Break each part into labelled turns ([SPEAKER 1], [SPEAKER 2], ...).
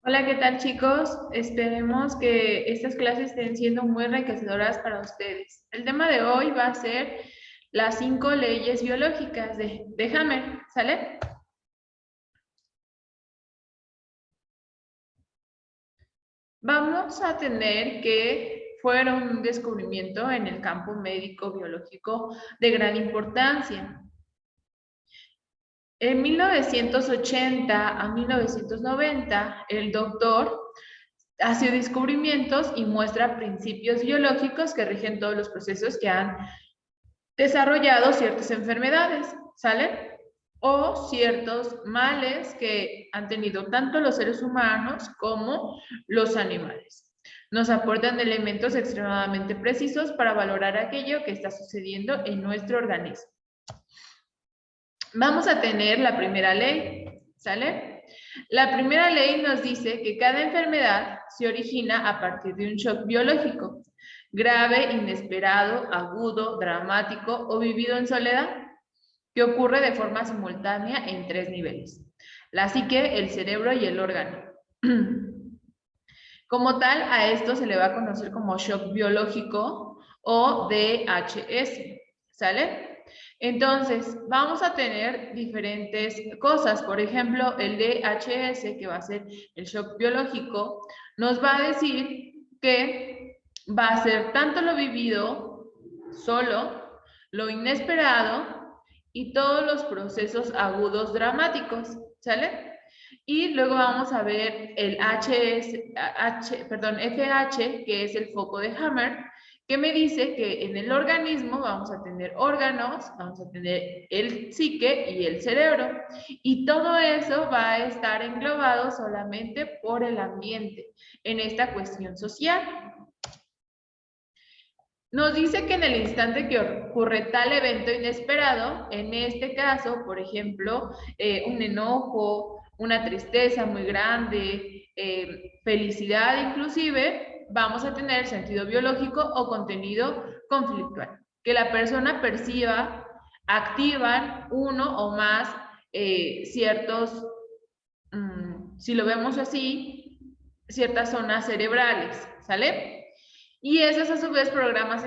[SPEAKER 1] Hola, ¿qué tal, chicos? Esperemos que estas clases estén siendo muy enriquecedoras para ustedes. El tema de hoy va a ser las 5 leyes biológicas de Hammer, ¿sale? Vamos a tener que fueron un descubrimiento en el campo médico biológico de gran importancia. En 1980 a 1990, el doctor hace descubrimientos y muestra principios biológicos que rigen todos los procesos que han desarrollado ciertas enfermedades, ¿sale? O ciertos males que han tenido tanto los seres humanos como los animales. Nos aportan elementos extremadamente precisos para valorar aquello que está sucediendo en nuestro organismo. Vamos a tener la primera ley, ¿sale? La primera ley nos dice que cada enfermedad se origina a partir de un shock biológico, grave, inesperado, agudo, dramático o vivido en soledad, que ocurre de forma simultánea en 3 niveles: la psique, el cerebro y el órgano. Como tal, a esto se le va a conocer como shock biológico o DHS, ¿sale? Entonces, vamos a tener diferentes cosas. Por ejemplo, el DHS, que va a ser el shock biológico, nos va a decir que va a ser tanto lo vivido solo, lo inesperado y todos los procesos agudos dramáticos, ¿sale? Y luego vamos a ver el FH, que es el foco de Hammer, que me dice que en el organismo vamos a tener órganos, vamos a tener el psique y el cerebro. Y todo eso va a estar englobado solamente por el ambiente en esta cuestión social. Nos dice que en el instante que ocurre tal evento inesperado, en este caso, por ejemplo, un enojo, una tristeza muy grande, felicidad inclusive, vamos a tener sentido biológico o contenido conflictual. Que la persona perciba, activan uno o más ciertos, si lo vemos así, ciertas zonas cerebrales, ¿sale? Y esos a su vez programas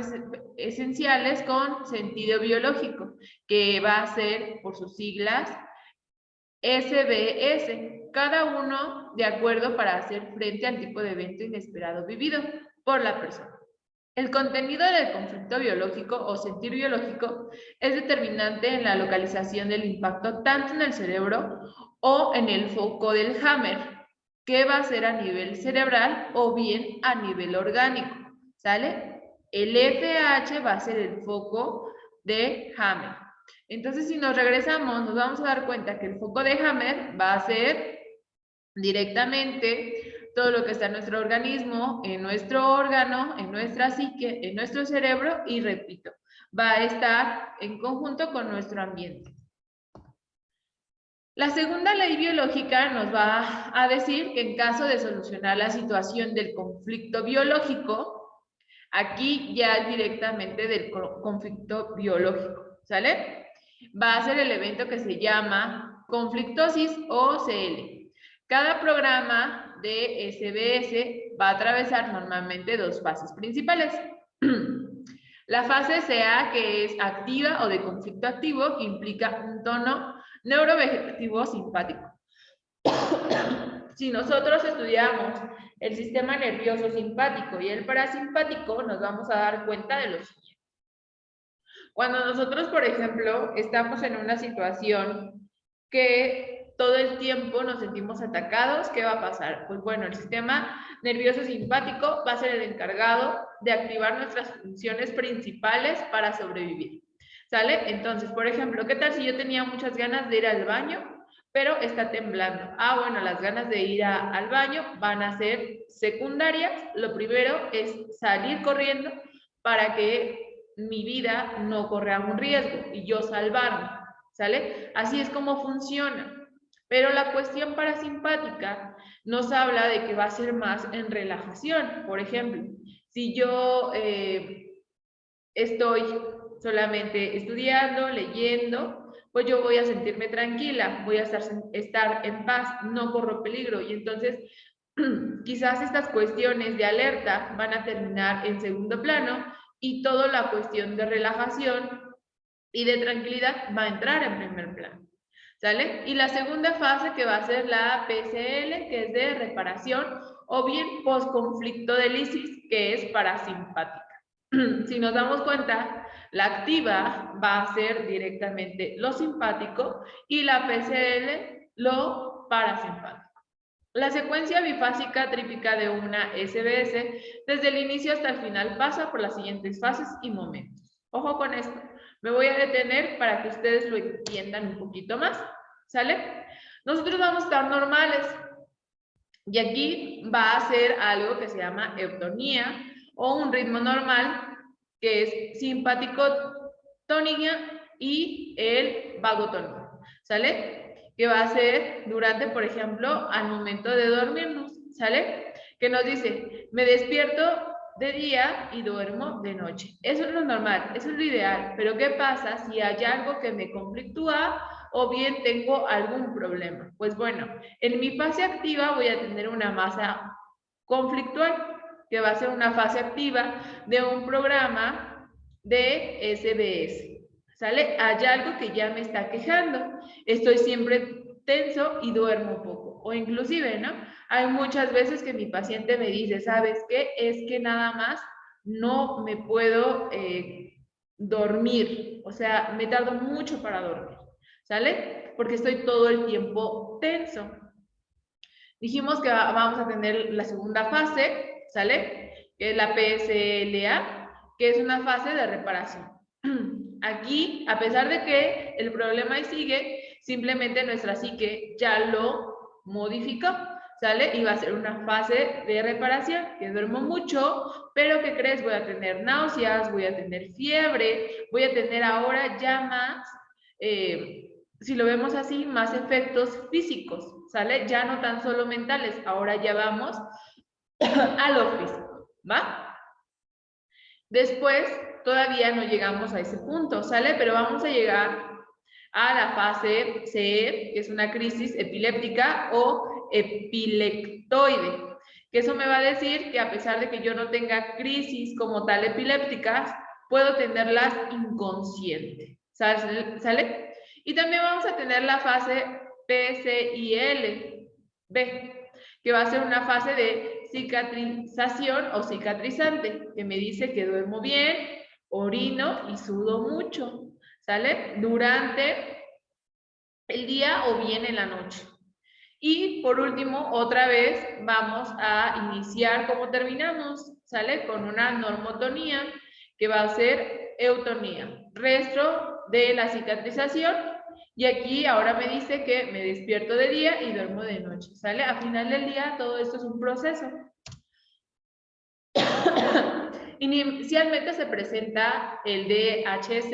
[SPEAKER 1] esenciales con sentido biológico, que va a ser por sus siglas SBS, cada uno de acuerdo para hacer frente al tipo de evento inesperado vivido por la persona. El contenido del conflicto biológico o sentir biológico es determinante en la localización del impacto tanto en el cerebro o en el foco del Hammer, que va a ser a nivel cerebral o bien a nivel orgánico, ¿sale? El FH va a ser el foco de Hammer. Entonces, si nos regresamos, nos vamos a dar cuenta que el foco de Hammer va a ser directamente todo lo que está en nuestro organismo, en nuestro órgano, en nuestra psique, en nuestro cerebro y, repito, va a estar en conjunto con nuestro ambiente. La segunda ley biológica nos va a decir que en caso de solucionar la situación del conflicto biológico, aquí ya es directamente del conflicto biológico, ¿sale? Va a ser el evento que se llama conflictosis o CL. Cada programa de SBS va a atravesar normalmente 2 fases principales. La fase CA, que es activa o de conflicto activo, que implica un tono neurovegetativo simpático. Si nosotros estudiamos el sistema nervioso simpático y el parasimpático, nos vamos a dar cuenta de lo siguiente. Cuando nosotros, por ejemplo, estamos en una situación que todo el tiempo nos sentimos atacados, ¿qué va a pasar? Pues bueno, el sistema nervioso simpático va a ser el encargado de activar nuestras funciones principales para sobrevivir, ¿sale? Entonces, por ejemplo, ¿qué tal si yo tenía muchas ganas de ir al baño, pero está temblando? Ah, bueno, las ganas de ir al baño van a ser secundarias. Lo primero es salir corriendo para que mi vida no corra un riesgo y yo salvarme, ¿sale? Así es como funciona. Pero la cuestión parasimpática nos habla de que va a ser más en relajación. Por ejemplo, si yo estoy solamente estudiando, leyendo, pues yo voy a sentirme tranquila, voy a estar en paz, no corro peligro. Y entonces quizás estas cuestiones de alerta van a terminar en segundo plano y toda la cuestión de relajación y de tranquilidad va a entrar en primer plano. ¿Sale? Y la segunda fase que va a ser la PCL, que es de reparación, o bien postconflicto de lisis, que es parasimpática. Si nos damos cuenta, la activa va a ser directamente lo simpático y la PCL lo parasimpático. La secuencia bifásica trípica de una SBS, desde el inicio hasta el final, pasa por las siguientes fases y momentos. Ojo con esto. Me voy a detener para que ustedes lo entiendan un poquito más. ¿Sale? Nosotros vamos a estar normales. Y aquí va a ser algo que se llama eutonía o un ritmo normal, que es simpático-tonía y el vagotonía. ¿Sale? Que va a ser durante, por ejemplo, al momento de dormirnos. ¿Sale? Que nos dice, me despierto de día y duermo de noche. Eso es lo normal, eso es lo ideal. Pero ¿qué pasa si hay algo que me conflictúa o bien tengo algún problema? Pues bueno, en mi fase activa voy a tener una masa conflictual, que va a ser una fase activa de un programa de SBS. ¿Sale? Hay algo que ya me está quejando. Estoy siempre tenso y duermo poco. O inclusive, ¿no? Hay muchas veces que mi paciente me dice, ¿sabes qué? Es que nada más no me puedo dormir. O sea, me tardo mucho para dormir. ¿Sale? Porque estoy todo el tiempo tenso. Dijimos que vamos a tener la segunda fase, ¿sale? Que es la PSLA, que es una fase de reparación. Aquí, a pesar de que el problema ahí sigue, simplemente nuestra psique ya lo modificó, ¿sale? Y va a ser una fase de reparación, que duermo mucho, pero ¿qué crees? Voy a tener náuseas, voy a tener fiebre, voy a tener ahora ya más, si lo vemos así, más efectos físicos, ¿sale? Ya no tan solo mentales, ahora ya vamos a lo físico, ¿va? Después, todavía no llegamos a ese punto, ¿sale? Pero vamos a llegar a la fase C, que es una crisis epiléptica o epileptoide, que eso me va a decir que a pesar de que yo no tenga crisis como tal epilépticas, puedo tenerlas inconsciente, ¿sale? Y también vamos a tener la fase PCIL, B, que va a ser una fase de cicatrización o cicatrizante, que me dice que duermo bien, orino y sudo mucho, ¿sale? Durante el día o bien en la noche. Y por último, otra vez vamos a iniciar como terminamos, ¿sale? Con una normotonía, que va a ser eutonía, resto de la cicatrización. Y aquí ahora me dice que me despierto de día y duermo de noche, ¿sale? A final del día todo esto es un proceso. Inicialmente se presenta el DHS,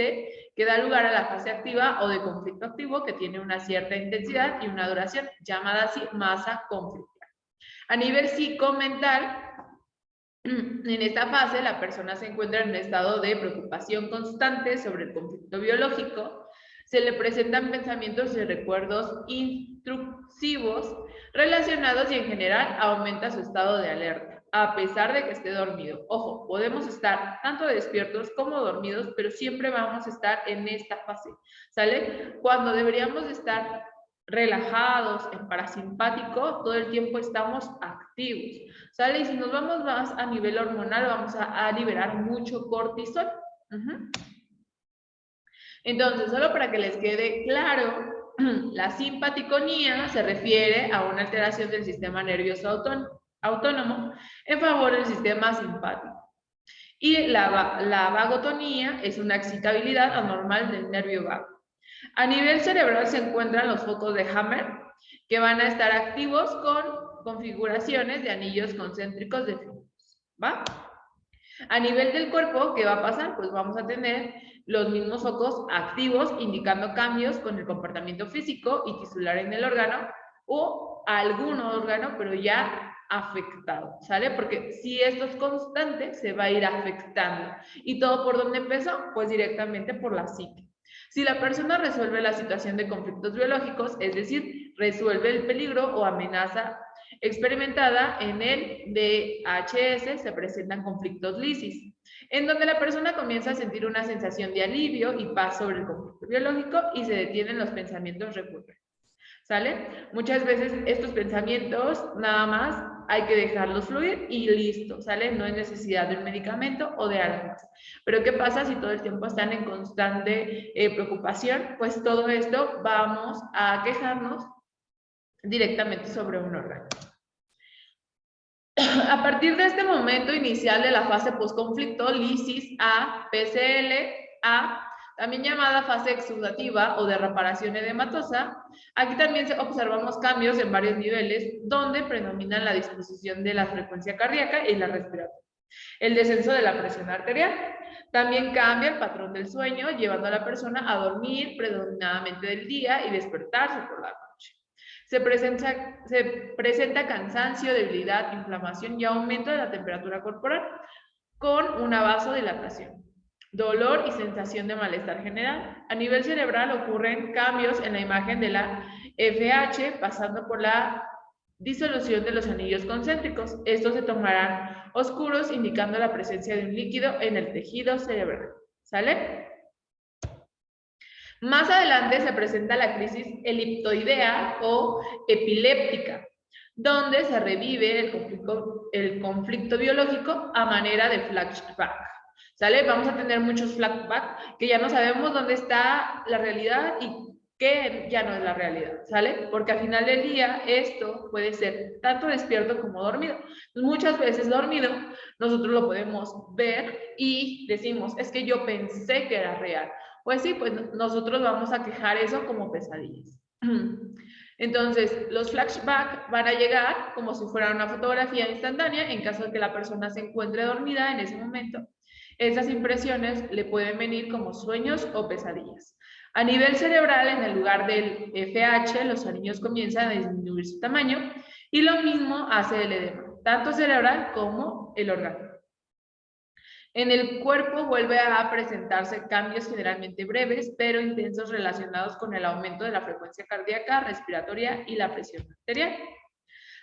[SPEAKER 1] que da lugar a la fase activa o de conflicto activo, que tiene una cierta intensidad y una duración, llamada así masa conflictual. A nivel psicomental, en esta fase la persona se encuentra en un estado de preocupación constante sobre el conflicto biológico, se le presentan pensamientos y recuerdos intrusivos relacionados y en general aumenta su estado de alerta, a pesar de que esté dormido. Ojo, podemos estar tanto despiertos como dormidos, pero siempre vamos a estar en esta fase, ¿sale? Cuando deberíamos estar relajados, en parasimpático, todo el tiempo estamos activos, ¿sale? Y si nos vamos más a nivel hormonal, vamos a liberar mucho cortisol. Entonces, solo para que les quede claro, la simpaticonía se refiere a una alteración del sistema nervioso autónomo en favor del sistema simpático. Y la vagotonía es una excitabilidad anormal del nervio vago. A nivel cerebral se encuentran los focos de Hammer, que van a estar activos con configuraciones de anillos concéntricos definidos, ¿va? A nivel del cuerpo, ¿qué va a pasar? Pues vamos a tener los mismos focos activos, indicando cambios con el comportamiento físico y tisular en el órgano o algún órgano, pero ya afectado, ¿sale? Porque si esto es constante, se va a ir afectando. ¿Y todo por dónde empezó? Pues directamente por la psique. Si la persona resuelve la situación de conflictos biológicos, es decir, resuelve el peligro o amenaza experimentada en el DHS se presentan conflictos lisis, en donde la persona comienza a sentir una sensación de alivio y paz sobre el conflicto biológico y se detienen los pensamientos recurrentes. ¿Sale? Muchas veces estos pensamientos nada más hay que dejarlos fluir y listo, ¿sale? No hay necesidad de un medicamento o de algo más. Pero ¿qué pasa si todo el tiempo están en constante preocupación? Pues todo esto vamos a quejarnos directamente sobre un órgano. A partir de este momento inicial de la fase postconflicto, lisis A, PCL, A, también llamada fase exudativa o de reparación edematosa, aquí también observamos cambios en varios niveles donde predominan la disposición de la frecuencia cardíaca y la respiratoria. El descenso de la presión arterial. También cambia el patrón del sueño, llevando a la persona a dormir predominantemente del día y despertarse por la noche. Se presenta cansancio, debilidad, inflamación y aumento de la temperatura corporal con una vasodilatación. Dolor y sensación de malestar general. A nivel cerebral ocurren cambios en la imagen de la FH pasando por la disolución de los anillos concéntricos. Estos se tornarán oscuros indicando la presencia de un líquido en el tejido cerebral. ¿Sale? Más adelante se presenta la crisis elipsoidea o epiléptica, donde se revive el conflicto biológico a manera de flashback. ¿Sale? Vamos a tener muchos flashbacks que ya no sabemos dónde está la realidad y qué ya no es la realidad, ¿sale? Porque al final del día esto puede ser tanto despierto como dormido. Muchas veces dormido nosotros lo podemos ver y decimos, es que yo pensé que era real. Pues sí, pues nosotros vamos a quejar eso como pesadillas. Entonces, los flashbacks van a llegar como si fuera una fotografía instantánea en caso de que la persona se encuentre dormida en ese momento. Esas impresiones le pueden venir como sueños o pesadillas. A nivel cerebral, en el lugar del FH, los anillos comienzan a disminuir su tamaño y lo mismo hace el edema, tanto cerebral como el órgano. En el cuerpo vuelve a presentarse cambios generalmente breves, pero intensos relacionados con el aumento de la frecuencia cardíaca, respiratoria y la presión arterial.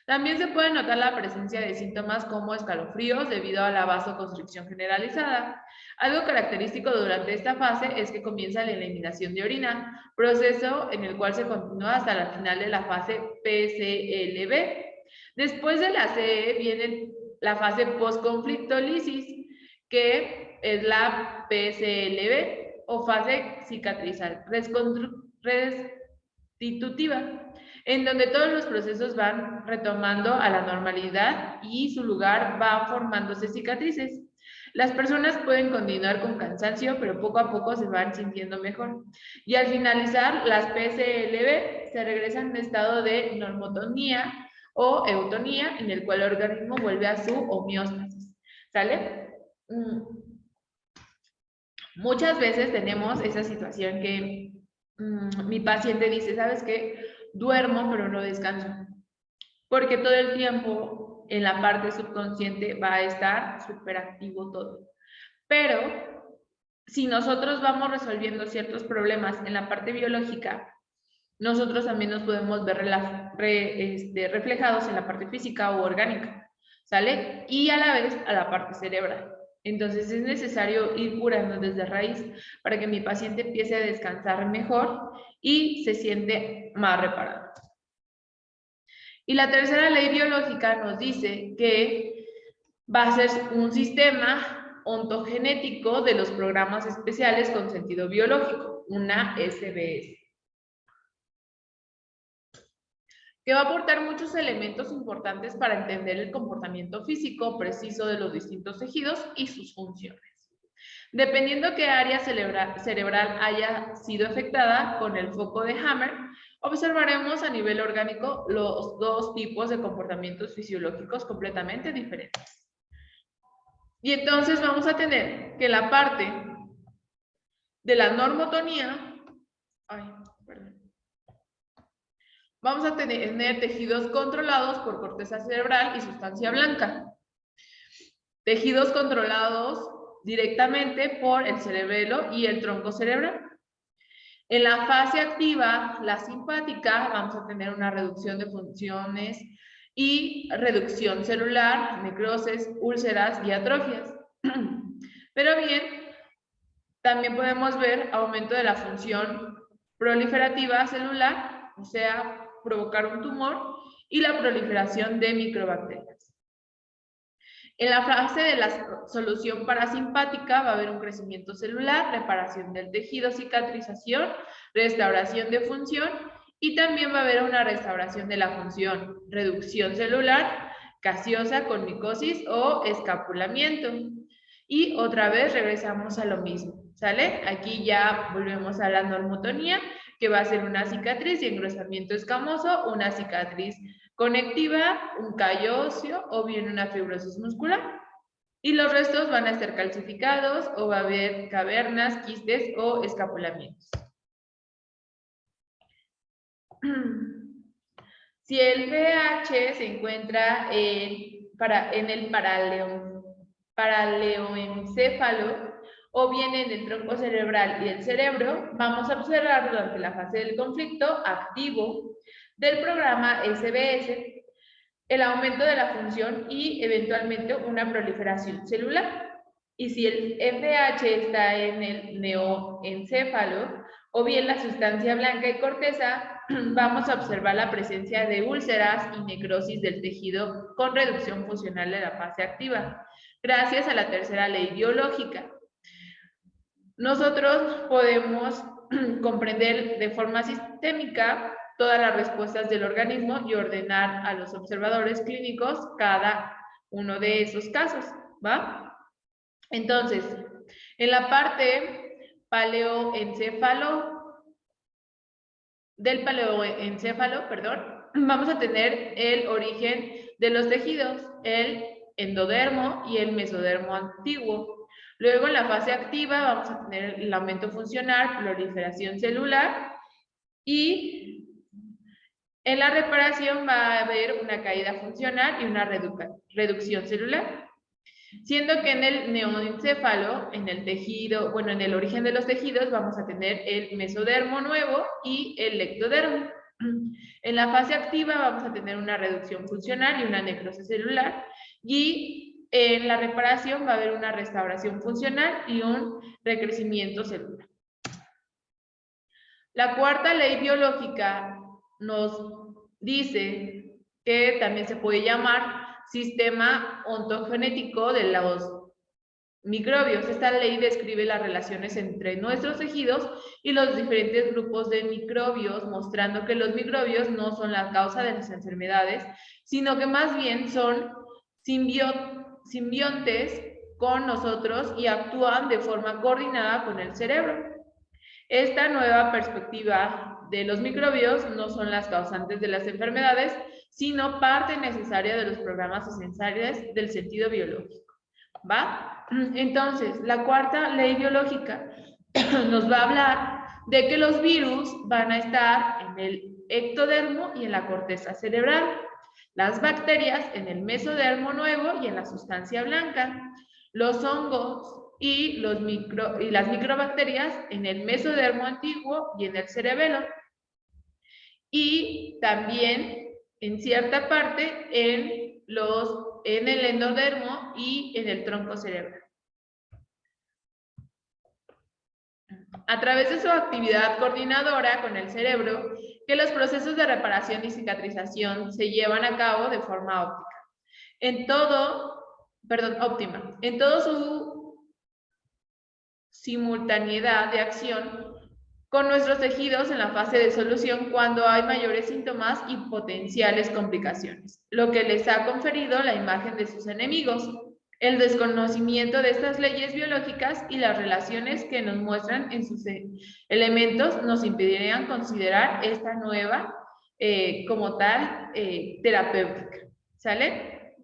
[SPEAKER 1] También se puede notar la presencia de síntomas como escalofríos debido a la vasoconstricción generalizada. Algo característico durante esta fase es que comienza la eliminación de orina, proceso en el cual se continúa hasta el final de la fase PCLB. Después de la CE viene la fase postconflicto lisis, que es la PCLB o fase cicatrizal restitutiva, en donde todos los procesos van retomando a la normalidad y su lugar va formándose cicatrices. Las personas pueden continuar con cansancio, pero poco a poco se van sintiendo mejor. Y al finalizar, las PCLB se regresan en estado de normotonía o eutonía, en el cual el organismo vuelve a su homeostasis. ¿Sale? Muchas veces tenemos esa situación que mi paciente dice, ¿sabes qué? Duermo, pero no descanso. Porque todo el tiempo en la parte subconsciente va a estar súper activo todo. Pero si nosotros vamos resolviendo ciertos problemas en la parte biológica, nosotros también nos podemos ver reflejados en la parte física o orgánica, ¿sale? Y a la vez a la parte cerebral. Entonces es necesario ir curando desde raíz para que mi paciente empiece a descansar mejor y se siente más reparado. Y la tercera ley biológica nos dice que va a ser un sistema ontogenético de los programas especiales con sentido biológico, una SBS, que va a aportar muchos elementos importantes para entender el comportamiento físico preciso de los distintos tejidos y sus funciones. Dependiendo qué área cerebral haya sido afectada con el foco de Hammer, observaremos a nivel orgánico los dos tipos de comportamientos fisiológicos completamente diferentes. Y entonces vamos a tener que la parte de la normotonía, vamos a tener tejidos controlados por corteza cerebral y sustancia blanca. Tejidos controlados directamente por el cerebelo y el tronco cerebral. En la fase activa, la simpática, vamos a tener una reducción de funciones y reducción celular, necrosis, úlceras y atrofias. Pero bien, también podemos ver aumento de la función proliferativa celular, o sea, provocar un tumor, y la proliferación de microbacterias. En la fase de la solución parasimpática va a haber un crecimiento celular, reparación del tejido, cicatrización, restauración de función, y también va a haber una restauración de la función, reducción celular, gaseosa con micosis o escapulamiento. Y otra vez regresamos a lo mismo, ¿sale? Aquí ya volvemos a la normotonía, que va a ser una cicatriz y engrosamiento escamoso, una cicatriz conectiva, un callo óseo o bien una fibrosis muscular. Y los restos van a estar calcificados o va a haber cavernas, quistes o escapulamientos. Si el pH se encuentra en el paraleoencéfalo o bien en el tronco cerebral y el cerebro, vamos a observar durante la fase del conflicto activo del programa SBS el aumento de la función y eventualmente una proliferación celular. Y si el FH está en el neoencéfalo o bien la sustancia blanca y corteza, vamos a observar la presencia de úlceras y necrosis del tejido con reducción funcional de la fase activa, gracias a la tercera ley biológica. Nosotros podemos comprender de forma sistémica todas las respuestas del organismo y ordenar a los observadores clínicos cada uno de esos casos, ¿va? Entonces, en la parte del paleoencéfalo, vamos a tener el origen de los tejidos, el endodermo y el mesodermo antiguo. Luego, en la fase activa, vamos a tener el aumento funcional, proliferación celular, y en la reparación va a haber una caída funcional y una reducción celular. Siendo que en el neoencéfalo, en el tejido, bueno, en el origen de los tejidos, vamos a tener el mesodermo nuevo y el ectodermo. En la fase activa vamos a tener una reducción funcional y una necrosis celular, y en la reparación va a haber una restauración funcional y un recrecimiento celular. La cuarta ley biológica nos dice que también se puede llamar sistema ontogenético de los microbios. Esta ley describe las relaciones entre nuestros tejidos y los diferentes grupos de microbios, mostrando que los microbios no son la causa de las enfermedades, sino que más bien son simbiontes con nosotros y actúan de forma coordinada con el cerebro. Esta nueva perspectiva de los microbios no son las causantes de las enfermedades, sino parte necesaria de los programas esenciales del sentido biológico, ¿va? Entonces, la cuarta ley biológica nos va a hablar de que los virus van a estar en el ectodermo y en la corteza cerebral, las bacterias en el mesodermo nuevo y en la sustancia blanca, los hongos y las microbacterias en el mesodermo antiguo y en el cerebelo, y también en cierta parte en el endodermo y en el tronco cerebral. A través de su actividad coordinadora con el cerebro, que los procesos de reparación y cicatrización se llevan a cabo de forma óptima. En todo su simultaneidad de acción con nuestros tejidos en la fase de solución cuando hay mayores síntomas y potenciales complicaciones, lo que les ha conferido la imagen de sus enemigos. El desconocimiento de estas leyes biológicas y las relaciones que nos muestran en sus elementos nos impedirían considerar esta nueva como tal terapéutica, ¿sale?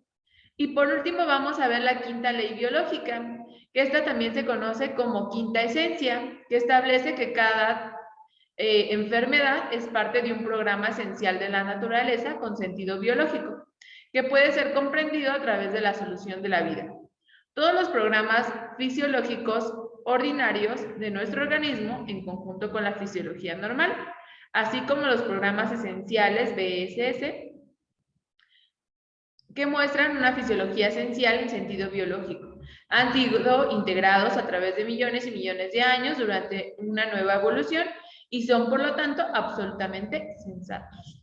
[SPEAKER 1] Y por último vamos a ver la quinta ley biológica, que esta también se conoce como quinta esencia, que establece que cada enfermedad es parte de un programa esencial de la naturaleza con sentido biológico, que puede ser comprendido a través de la solución de la vida. Todos los programas fisiológicos ordinarios de nuestro organismo, en conjunto con la fisiología normal, así como los programas esenciales BSS, que muestran una fisiología esencial en sentido biológico. Han sido integrados a través de millones y millones de años durante una nueva evolución y son, por lo tanto, absolutamente sensatos.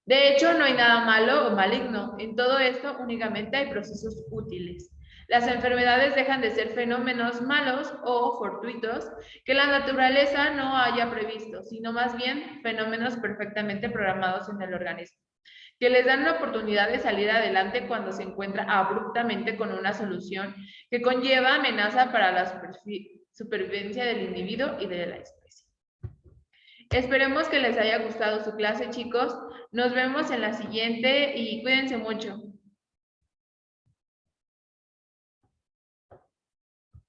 [SPEAKER 1] De hecho, no hay nada malo o maligno. En todo esto únicamente hay procesos útiles. Las enfermedades dejan de ser fenómenos malos o fortuitos que la naturaleza no haya previsto, sino más bien fenómenos perfectamente programados en el organismo, que les dan la oportunidad de salir adelante cuando se encuentra abruptamente con una solución que conlleva amenaza para la supervivencia del individuo y de la especie. Esperemos que les haya gustado su clase, chicos. Nos vemos en la siguiente y cuídense mucho.